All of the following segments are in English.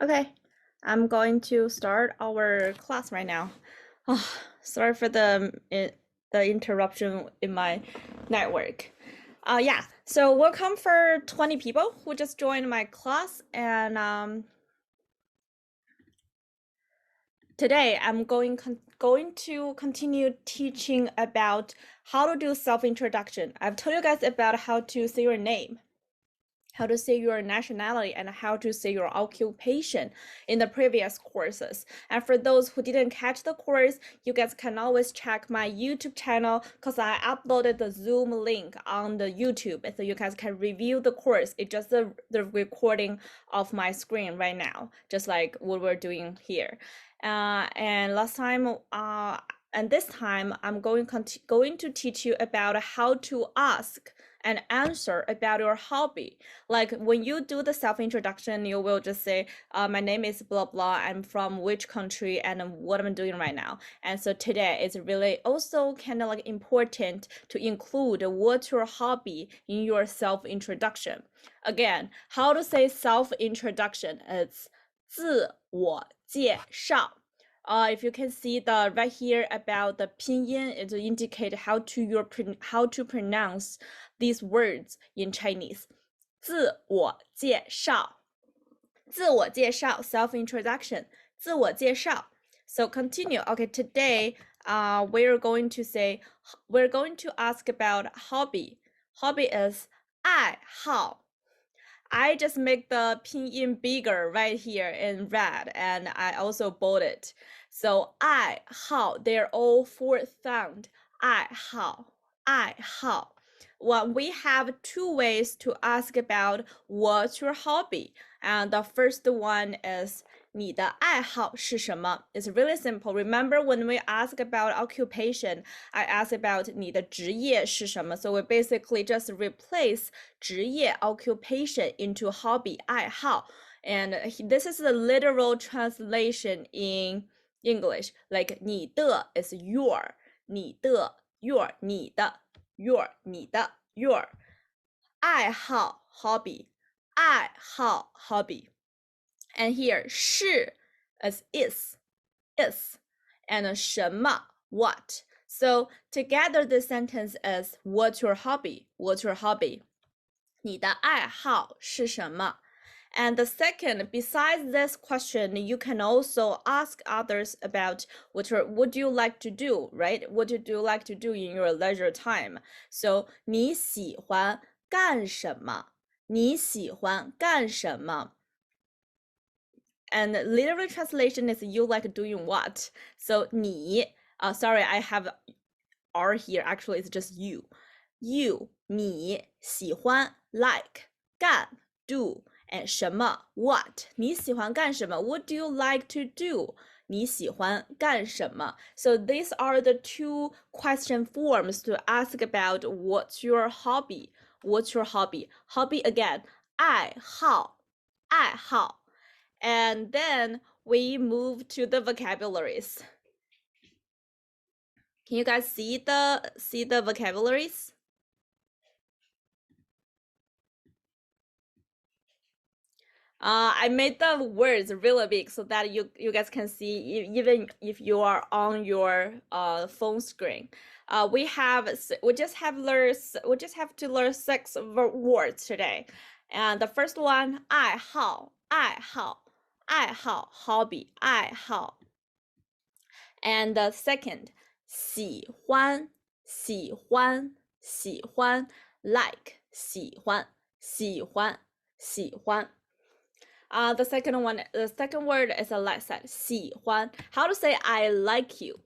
Okay, I'm going to start our class right now. Oh, sorry for the interruption in my network. Yeah, so welcome for 20 people who just joined my class, and today I'm going to continue teaching about how to do self-introduction. I've told you guys about how to say your name, how to say your nationality, and how to say your occupation in the previous courses. And for those who didn't catch the course, you guys can always check my YouTube channel because I uploaded the Zoom link on the YouTube so you guys can review the course. It's just the recording of my screen right now, just like what we're doing here. And last time, and this time, I'm going to teach you about how to ask and answer about your hobby. Like when you do the self-introduction, you will just say, my name is blah, blah, I'm from which country and what I'm doing right now. And so today it's really also kind of like important to include what's your hobby in your self-introduction. Again, how to say self-introduction? It's 自我介绍. If you can see the right here about the pinyin, it will indicate how to pronounce these words in Chinese. 自我介绍，自我介绍 self-introduction, 自我介绍. So continue. Okay, today we're going to ask about hobby. Hobby is 爱好. I just make the pinyin bigger right here in red, and I also bold it. So 爱好, they're all four sound. 爱好, 爱好. Well, we have two ways to ask about what's your hobby. And the first one is 你的爱好是什么? It's really simple. Remember when we ask about occupation, I ask about 你的职业是什么? So we basically just replace 职业 occupation into hobby 爱好. And this is the literal translation in English. Like 你的 is your, 你的 your, 你的 your, 你的 your. 爱好 hobby, 爱好 hobby. And here 是 is is, and 什么 what. So together this sentence is what's your hobby? What's your hobby? 你的爱好是什么? And the second, besides this question, you can also ask others about what do you like to do, right? What do you like to do in your leisure time? So 你喜欢干什么? 你喜欢干什么? And literal translation is you like doing what? So 你, sorry, I have R here. Actually, it's just you. You, 你喜欢 like 干 do and 什么 what? 你喜欢干什么? What do you like to do? 你喜欢干什么? So these are the two question forms to ask about what's your hobby? What's your hobby? Hobby again, 爱好, 爱好. And then we move to the vocabularies. Can you guys see the vocabularies? I made the words really big so that you guys can see even if you are on your phone screen. We just have to learn 6 words today. And the first one, 爱好, 爱好, 爱好, hobby, 爱好. And the second, 喜欢, 喜欢, 喜欢, like, 喜欢, 喜欢, 喜欢. The second word is a like side, 喜欢. How to say I like you?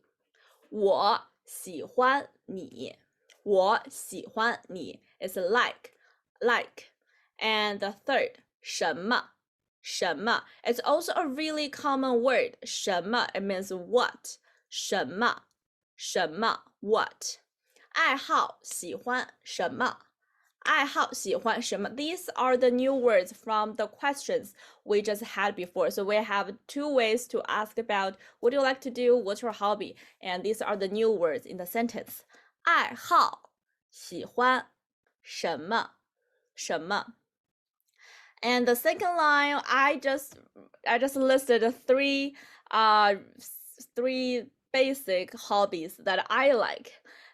我喜欢你，我喜欢你 is like. And the third, 什么，什么. It's also a really common word. 什么, it means what. 什么，什么 what. 爱好喜欢什么，爱好喜欢什么. These are the new words from the questions we just had before. So we have two ways to ask about what do you like to do, what's your hobby, and these are the new words in the sentence. 爱好喜欢什么，什么. And the second line, I I just listed three basic hobbies that I like.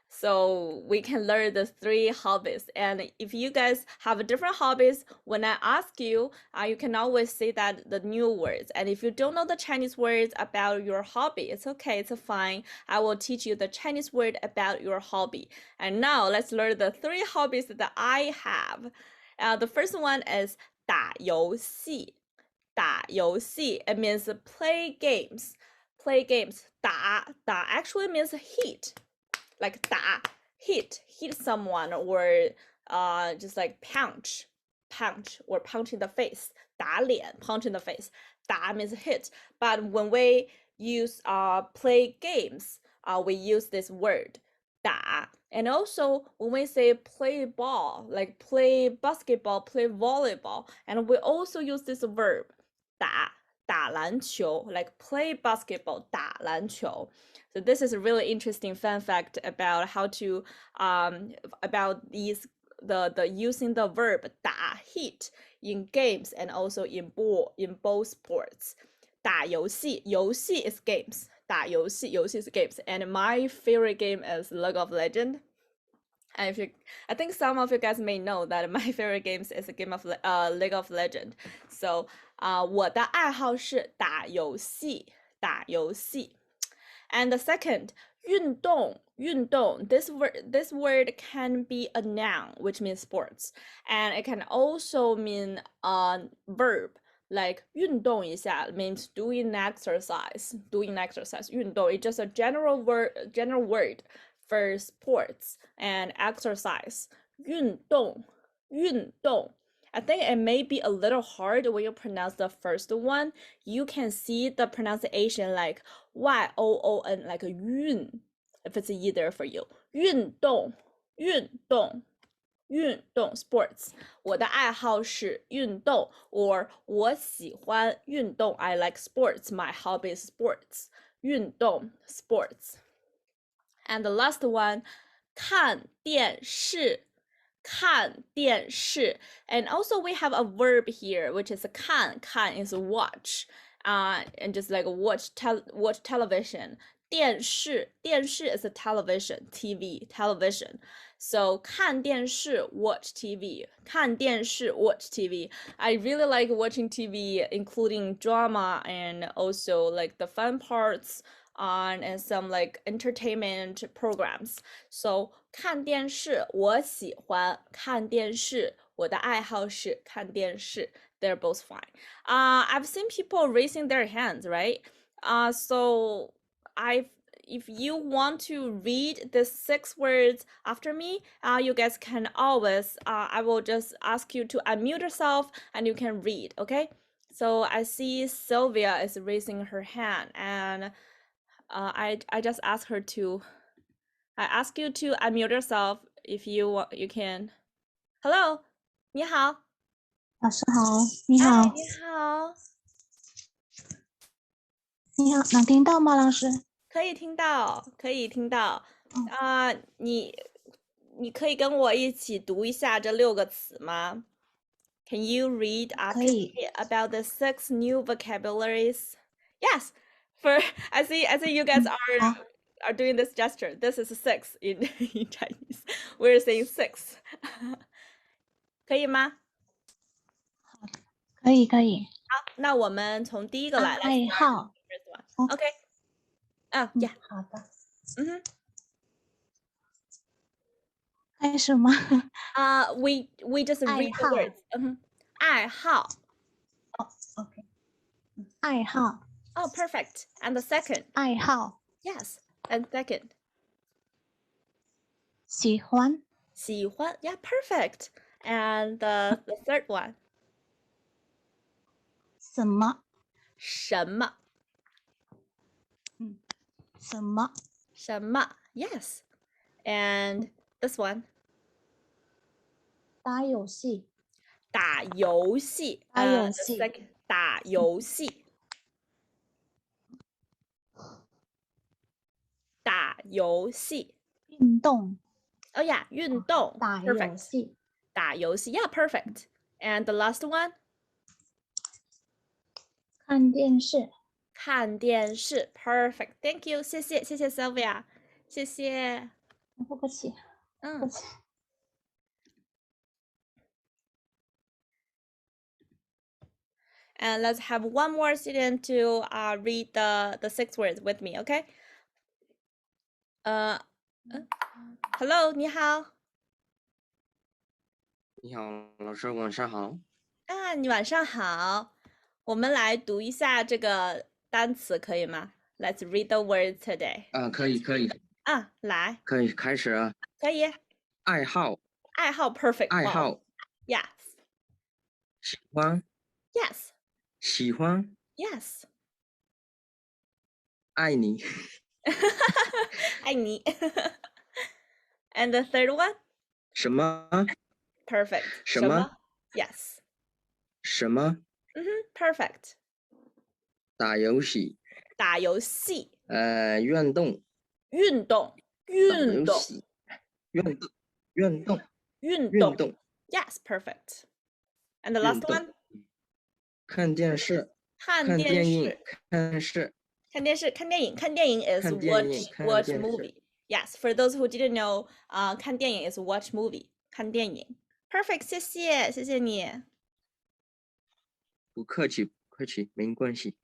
So we can learn the three hobbies. And if you guys have different hobbies, when I ask you, you can always say that the new words. And if you don't know the Chinese words about your hobby, it's okay, it's fine. I will teach you the Chinese word about your hobby. And now let's learn the three hobbies that I have. The first one is 打游戏。打游戏 it means play games. Play games. 打 actually means hit. Like 打 hit someone or just like punch or punch in the face. 打脸 punch in the face. 打 means hit. But when we use play games, we use this word 打. And also when we say play ball, like play basketball, play volleyball, and we also use this verb 打打篮球 like play basketball 打篮球. So this is a really interesting fun fact about how to about these the using the verb 打 hit in games and also in both sports. 打游戏 is games. 打游戏 is games. And my favorite game is League of Legends. And if you, I think some of you guys may know that my favorite games is a game of League of Legends. So 我的爱好是打游戏，打游戏。And the second, 运动，运动. This word can be a noun, which means sports, and it can also mean a verb. Like 运动一下 means doing exercise. Doing exercise. 运动 is just a general word for sports and exercise. 运动，运动. I think it may be a little hard when you pronounce the first one. You can see the pronunciation like Y-O-O-N, like 运, if it's either for you. 运动，运动，运动 sports. 我的爱好是运动 or 我喜欢运动 I like sports. My hobby is sports. 运动 sports. And the last one, 看电视。看电视 and also we have a verb here which is 看 is watch and just like watch television 电视 is a television television so 看电视 watch TV 看电视 watch TV. I really like watching TV including drama and also like the fun parts and some like entertainment programs. So 看电视，我喜欢看电视，我的爱好是看电视. They're both fine. I've seen people raising their hands, right? So if you want to read the 6 words after me, you guys can always, I will just ask you to unmute yourself and you can read, okay? So I see Sylvia is raising her hand and I just asked her to, I ask you to unmute yourself if you can. Hello, 你好。老师好，你好，哎，你好，你好，能听到吗，老师？可以听到，可以听到。你可以跟我一起读一下这6个词吗？Can you read after me about the 6 new vocabularies? Yes. For I see you guys are doing this gesture. This is 6 in in Chinese. We're saying 6. 可以吗？可以，可以。好，那我们从第一个来。爱好。OK。yeah。好的。嗯哼。开始吗we just read the words. 爱好。OK。爱好。Oh, perfect. And the second. 爱好。Yes. And second. 喜欢。喜欢. Yeah, perfect. And the third one. 什么？什么？什么？什么？ Yes. And this one. 打游戏。打游戏。打游戏。打游戏。打游戏。运动。Oh yeah, 运动。打游戏。打游戏. Yeah, perfect. And the last one. 看电视。看电视 perfect thank you 谢谢 Sylvia 谢谢不客气，不客气。And let's have one more student to read the 6 words with me, okay? Hello, 你好。你好，老师，晚上好。你晚上好。我们来读一下这个单词，可以吗？Let's read the words today. 可以。来。可以开始啊。可以。爱好。perfect. 爱好。Wow. Yes. 喜欢。Yes. 喜欢。Yes. 爱你。爱你。And the third one? 什么？ Perfect. 什么？ Yes. 什么？ Perfect. 打游戏。打游戏。运动。运动。运动。运动。运动。Yes, perfect. And the last one? 看电视。看电视。看视。看电视，看电影，看电影 is watch movie. Yes, for those who didn't know, 看电影 is watch movie. 看电影 perfect. 谢谢，谢谢你。不客气，不客气，没关系。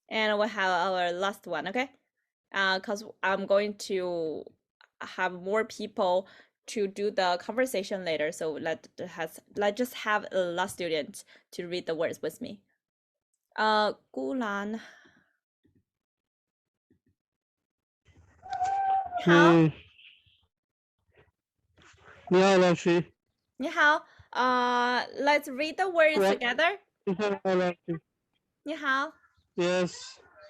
And we have our last one, okay? Because I'm going to have more people to do the conversation later. So let's just have a last student to read the words with me. 孤兰。好。你好，老师。你好。Let's read the words together. 你好，老师。你好。Yes.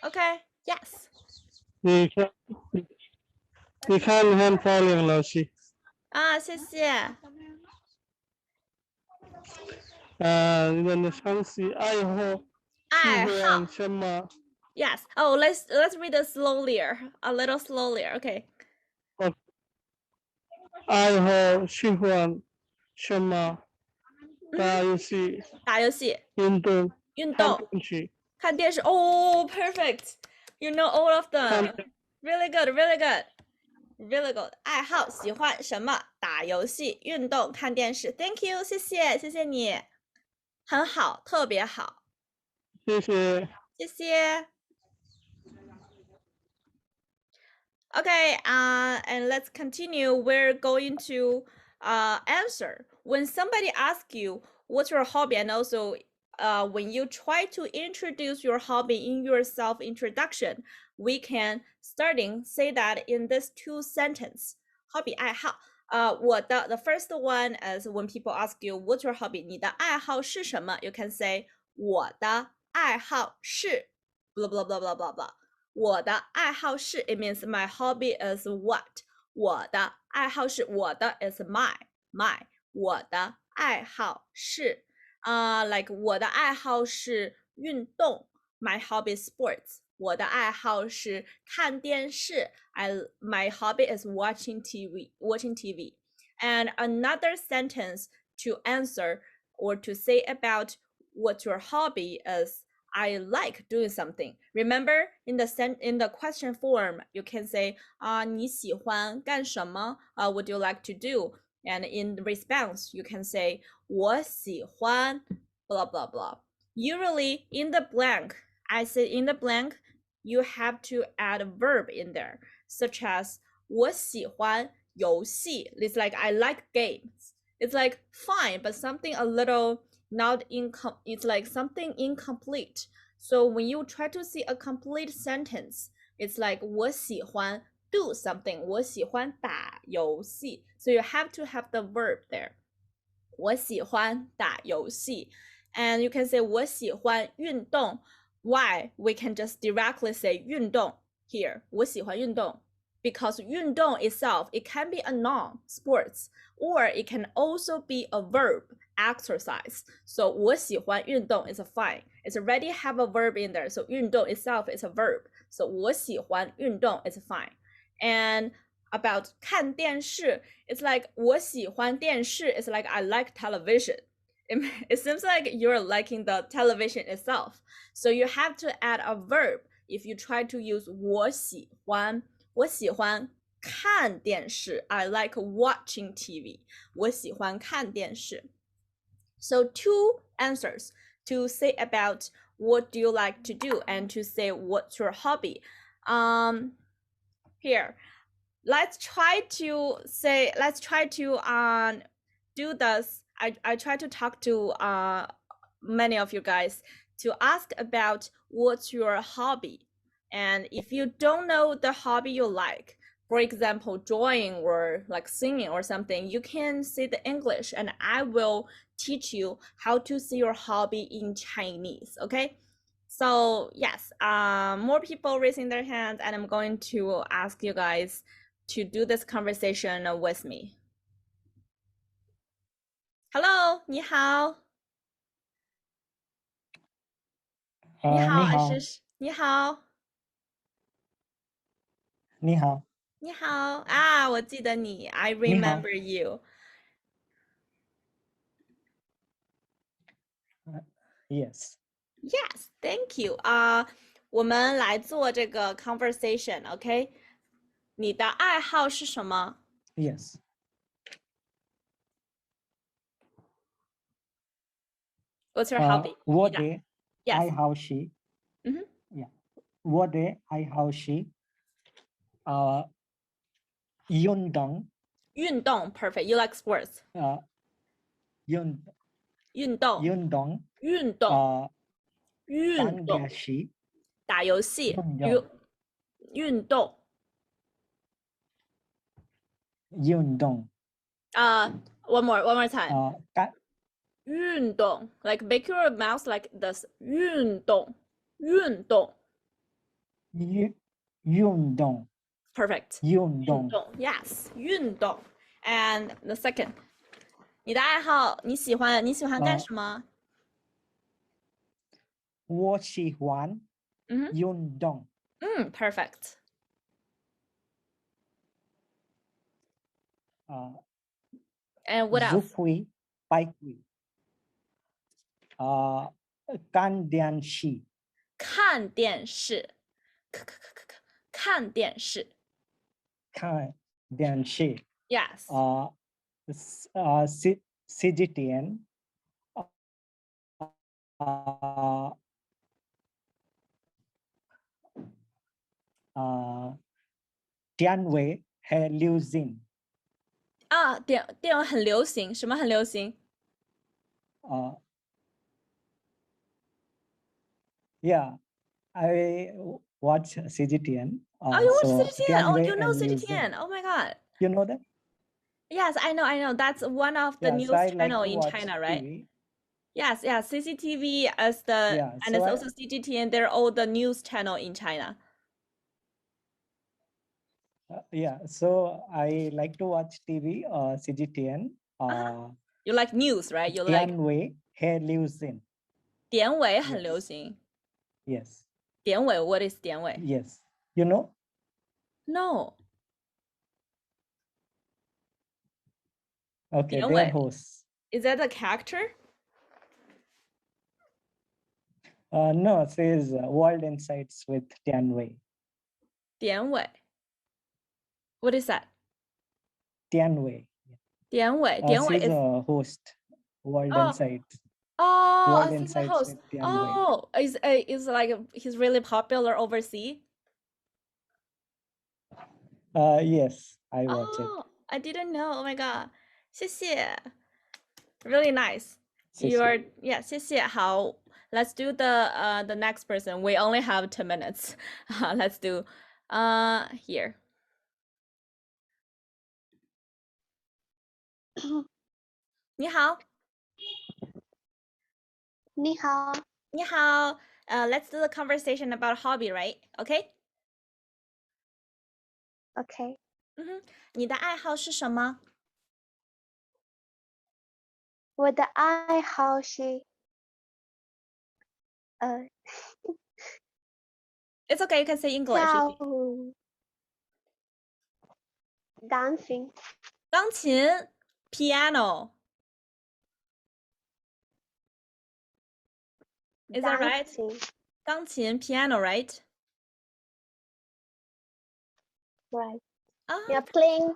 Okay. Yes. 你看很漂亮，老师。谢谢。你们的相似爱好。爱好。什么 Yes. Oh, let's read it slowlier. A little slowlier. Okay. 爱好喜欢什么？打游戏。打游戏。运动。运动。看电视。Oh, perfect. You know all of them. Really good. Really good. Really good. 爱好喜欢什么？打游戏、运动、看电视。Thank you. 谢谢，谢谢你。很好，特别好。谢谢。谢谢。Okay, and let's continue. We're going to answer when somebody asks you what's your hobby, and also when you try to introduce your hobby in your self-introduction, we can starting say that in this 2 sentence. Hobby 爱好。the first one is when people ask you what's your hobby, 你的爱好是什么? You can say 我的爱好是 blah blah blah blah blah blah. 我的爱好是 it means my hobby is what. 我的爱好是我的 is my. 我的爱好是like 我的爱好是运动 my hobby is sports. 我的爱好是看电视 my hobby is watching TV. And another sentence to answer or to say about what your hobby is, I like doing something. Remember, in the question form, you can say 你喜欢干什么? What do you like to do? And in response, you can say 我喜欢 blah blah blah. Usually, in the blank, I say in the blank, you have to add a verb in there, such as 我喜欢游戏. It's like I like games. It's like fine, but something a little not it's like something incomplete. So when you try to see a complete sentence, it's like 我喜欢 do something. 我喜欢打游戏. So you have to have the verb there. 我喜欢打游戏. And you can say 我喜欢运动. Why? We can just directly say 运动 here. 我喜欢运动. Because 运动 itself, it can be a noun, sports, or it can also be a verb, exercise. So 我喜欢运动 is a fine. It's already have a verb in there. So 运动 itself is a verb. So 我喜欢运动 is fine. And about 看电视, it's like 我喜欢电视 is like I like television. it seems like you're liking the television itself. So you have to add a verb. If you try to use 我喜欢看电视 I like watching TV 我喜欢看电视 So two answers to say about what do you like to do and to say what's your hobby. Here, let's try to do this. I try to talk to many of you guys to ask about what's your hobby. And if you don't know the hobby you like, for example, drawing or like singing or something, you can say the English and I will teach you how to say your hobby in Chinese, okay? So yes, more people raising their hands and I'm going to ask you guys to do this conversation with me. Hello, 你好。你好，你好，你好，你好，你好啊，我记得你，I 你好 remember you. Yes, Yes, thank you. 我们来做这个 conversation, OK? 你的爱好是什么 yes.？What's your hobby? 我你的的 Yes. 爱好是嗯哼， ，yeah，我的爱好是运动，运动 perfect. You like sports. 运运动，运动，运动，运看动，电视，打游戏，运动。运动， One more time. 看运动 like make your mouth like this 运动运动运动， perfect 运动， yes 运动 and the second 你的爱好你喜欢干什么我喜欢运动， perfect and what 聚 else 会，拜会，看电视，看电视看电视看电视， yes CGTN 电位很流行电影很流行什么很流行Yeah, I watch CGTN. Oh, you watch so CGTN. Oh, Tianwei you know and Liu Xing. CGTN. Oh my God. You know that? Yes, I know. That's one of the Yeah, news so I like channel to in watch China, right? TV. Yes, CCTV as the Yeah, and so it's I, also CGTN. They're all the news channel in China. yeah, so I like to watch TV, CGTN. You like news, right? You like Tianwei and Liu Xing. 典韦很流行。 Yes, 典韦 what is 典韦 yes. You know? No. Okay, 典 they're 韦 hosts. Is that a character? No, it says World Insights with Tianwei. 典韦 What is that? Tianwei. 典韦 典韦 She's is a host. World Oh. Insights. Oh, World I think the Insights host. with Tianwei. Oh, is like he's really popular overseas. Yes, I watch it. Oh, I didn't know. Oh my God. 谢谢 Really nice. 谢谢。 You're yeah, 谢谢好 Let's do the next person. We only have 2 minutes. Let's do here. 你好你好你好 let's do the conversation about hobby, right? Okay? ，OK，你的爱好是什么我的爱好是？It's okay, you can say English. 跳舞，dancing，钢琴 piano Is that right? 钢琴钢琴 piano, right? right. Ah, You're playing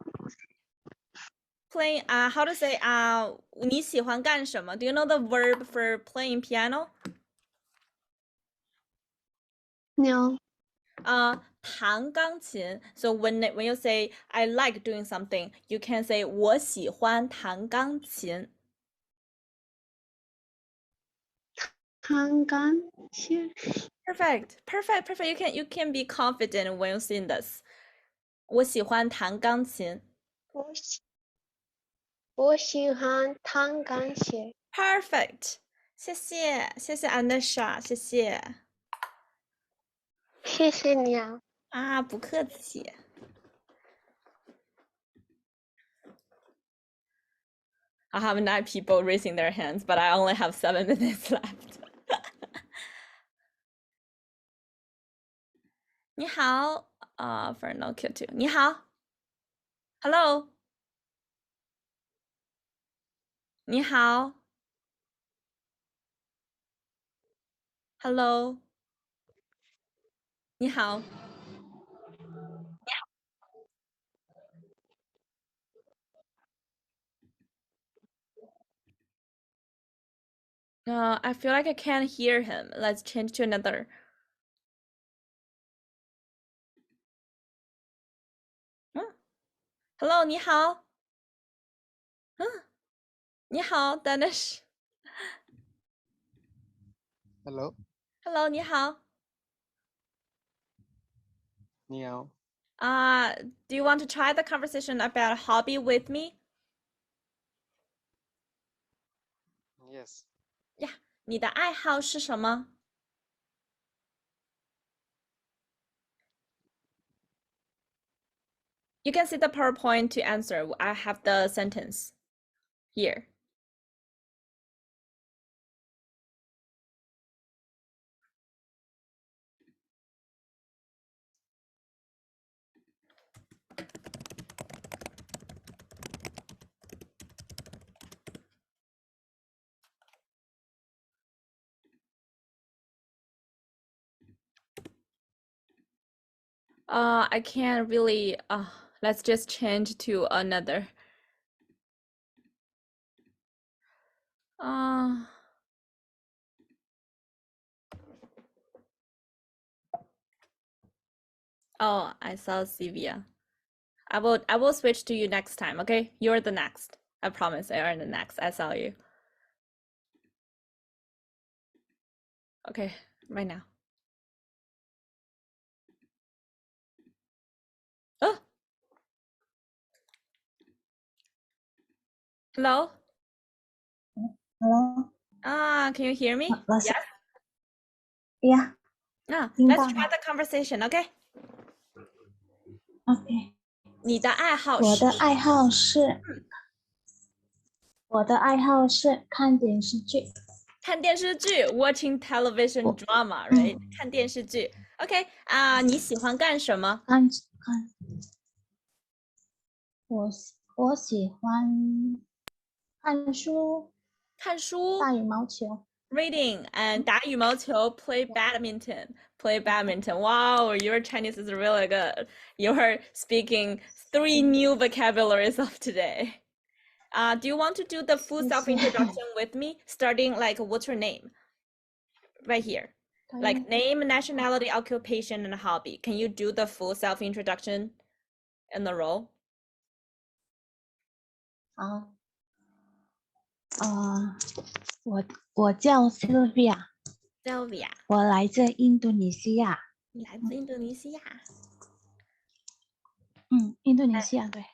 playing how to say 你喜欢干什么? Do you know the verb for playing piano? no. 弹钢琴. So when you say I like doing something, you can say 我喜欢弹钢琴. 弹钢琴 Perfect. You can be confident when you sing this. 我喜欢弹钢琴. 我喜欢弹钢琴 Perfect. 谢谢 Anisha，谢谢。谢谢你啊。不客气。I have 9 people raising their hands, but I only have 7 minutes left. 你好，for no Q2，你好，Hello，你好，Hello，你好。I feel like I can't hear him. Let's change to another. Hello，你好。你好，Danish。Hello， Hello，你好。你好。Do you want to try the conversation about hobby with me? Yes， Yeah，你的爱好是什么？ You can see the PowerPoint to answer. I have the sentence here. I can't really, let's just change to another. Oh, I saw Sylvia. I will switch to you next time, okay? You're the next. I promise you're the next. I saw you. Okay, right now. Oh. Hello? Hello， Can you hear me? 老师 Yes. 呀，听 Let's 到 try 了 the conversation, okay? ，OK。你的爱好我是？的爱好是，看电视剧。看电视剧 watching television drama, right? 看电视剧 OK 你喜欢干什么？我喜欢看书，看书打羽毛球。 reading and 打羽毛球 play badminton. Wow, your Chinese is really good. You're speaking 3 new vocabularies of today. Do you want to do the full 谢谢 self-introduction with me? Starting like, what's your name? Right here. 可以 Like name, nationality, occupation, and hobby. Can you do the full self-introduction in the role? 好，我叫 Sylvia， Sylvia，我来自印度尼西亚。你来自印度尼西亚。印度尼西亚对。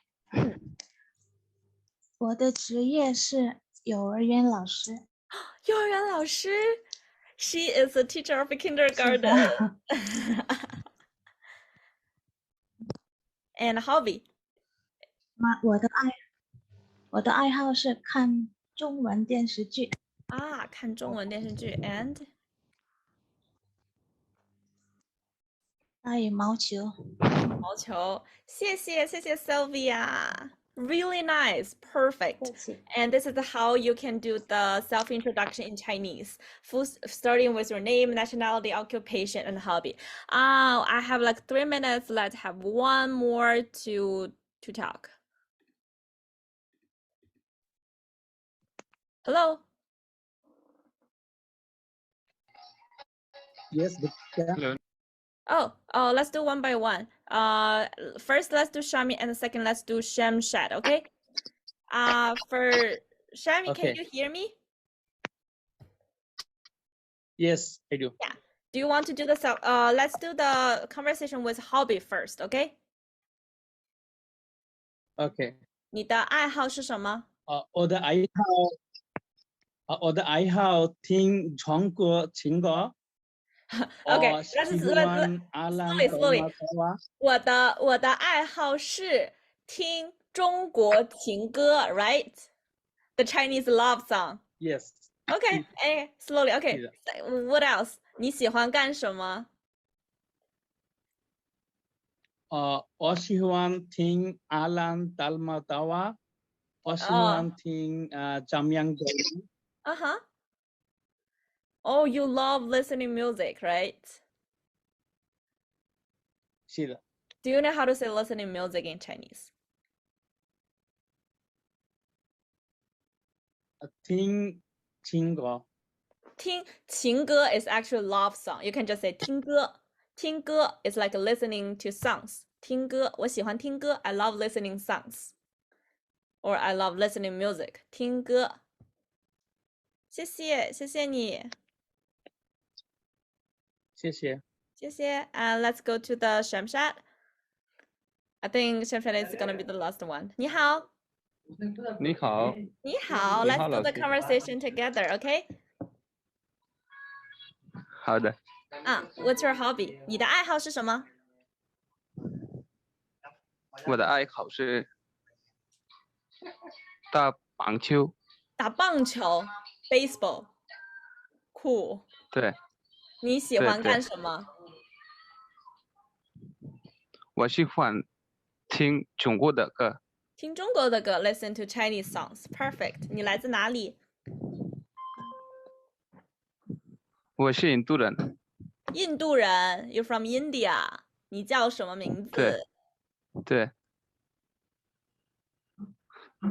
我的职业是幼儿园老师。幼儿园老师 She is a teacher of a 是 kindergarten. 的 And hobby. 我的爱好是看中文电视剧。看中文电视剧 and 打羽毛球。毛球。谢谢 Sylvia. Really nice. Perfect. 谢谢。 And this is how you can do the self-introduction in Chinese. Starting with your name, nationality, occupation, and hobby. I have like 3 minutes. Let's have one more to talk. Hello. Yes, Hello. Oh, let's do one by one. First let's do Shami, and second let's do Shamshad, okay? For Shami, can Okay. you hear me? yes, I do. Yeah. Do you want to do the let's do the conversation with hobby first, okay? Okay. 你的爱好是什么？我的爱好听中国情歌， Okay, 我 let's 喜欢阿兰 slowly. 德玛达瓦。我的爱好是听中国情歌 right? The Chinese love song. Yes. Okay, slowly. 是 Okay, 的。 what else? 你喜欢干什么？我喜欢听阿兰德玛达瓦，我喜欢听张扬的。Uh-huh. Oh, you love listening music, right? 是的。 Do you know how to say listening music in Chinese? 听情歌。听情歌 is actually love song. You can just say 听歌。听歌 is like listening to songs. 听歌，我喜欢听歌。I love listening songs. Or I love listening music. 听歌。谢谢，谢谢你，谢谢。谢谢。And let's go to the Shamshad. I think Shamshad is gonna be the last one. 你好。你好。你好。你 Let's 好， do 老 the 师。 conversation together, okay? 好的。What's your hobby? 你的爱好是什么？我的爱好是打棒球。打棒球 ，baseball。Cool。对。你喜欢对对干什么？我喜欢听中国的歌。听中国的歌，listen to Chinese songs. Perfect. 你来自哪里？我是印度人。印度人。You're from India. 你叫什么名对字？对。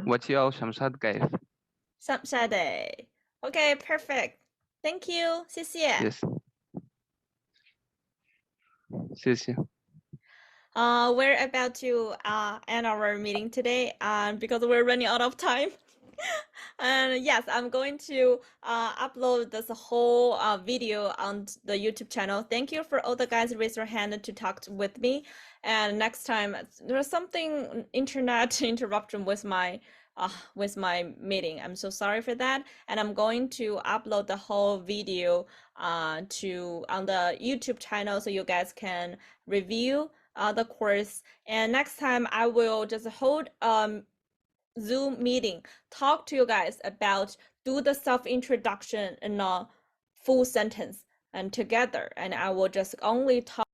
我叫Shamshad Gaif。Shamshad. Okay, perfect. Thank you. 谢谢。 Yes。谢谢。We're about to end our meeting today because we're running out of time. And yes, I'm going to upload this whole video on the YouTube channel. Thank you for all the guys who raised your hand to talk with me. And next time, there's something internet interruption with my meeting. I'm so sorry for that. And I'm going to upload the whole video on the YouTube channel so you guys can review the course. And next time I will just hold Zoom meeting, talk to you guys about do the self-introduction in a full sentence and together. And I will just only talk